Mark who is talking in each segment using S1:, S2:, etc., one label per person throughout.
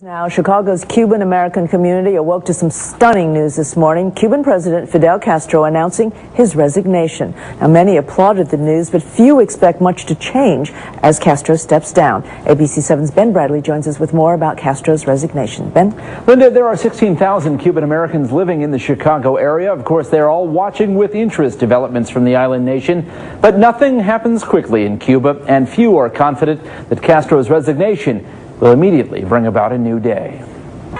S1: Now, Chicago's Cuban-American community awoke to some stunning news this morning. Cuban President Fidel Castro announcing his resignation. Now, many applauded the news, but few expect much to change as Castro steps down. ABC 7's Ben Bradley joins us with more about Castro's resignation. Ben?
S2: Linda, there are 16,000 Cuban-Americans living in the Chicago area. Of course, they're all watching with interest developments from the island nation. But nothing happens quickly in Cuba, and few are confident that Castro's resignation will immediately bring about a new day.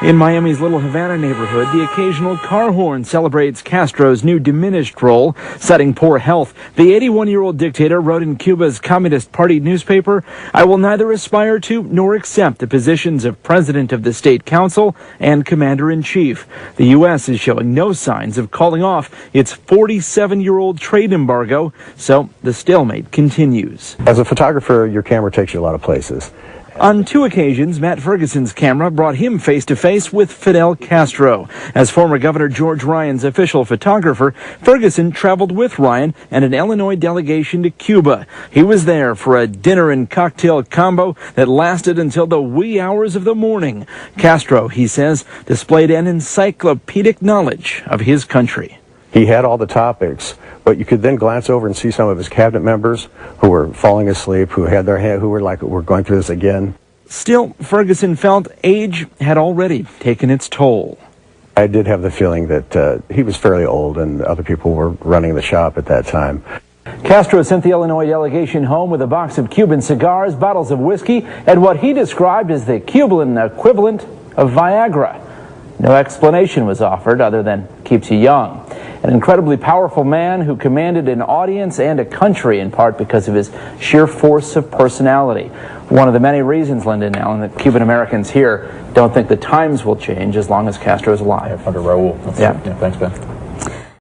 S3: In Miami's Little Havana neighborhood, the occasional car horn celebrates Castro's new diminished role, citing poor health. The 81-year-old dictator wrote in Cuba's Communist Party newspaper, "I will neither aspire to nor accept the positions of President of the State Council and Commander-in-Chief." The U.S. is showing no signs of calling off its 47-year-old trade embargo, so the stalemate continues.
S4: As a photographer, your camera takes you a lot of places.
S3: On two occasions, Matt Ferguson's camera brought him face-to-face with Fidel Castro. As former Governor George Ryan's official photographer, Ferguson traveled with Ryan and an Illinois delegation to Cuba. He was there for a dinner and cocktail combo that lasted until the wee hours of the morning. Castro, he says, displayed an encyclopedic knowledge of his country.
S4: He had all the topics, but you could then glance over and see some of his cabinet members who were falling asleep, who had their hand, who were like, "We're going through this again."
S3: Still, Ferguson felt age had already taken its toll.
S4: I did have the feeling that he was fairly old and other people were running the shop at that time.
S2: Castro sent the Illinois delegation home with a box of Cuban cigars, bottles of whiskey, and what he described as the Cuban equivalent of Viagra. No explanation was offered other than keeps you young. An incredibly powerful man who commanded an audience and a country in part because of his sheer force of personality. One of the many reasons, Linda and Alan, that Cuban Americans here don't think the times will change as long as Castro is alive.
S5: Under Raul.
S2: Yeah.
S5: Thanks, Ben.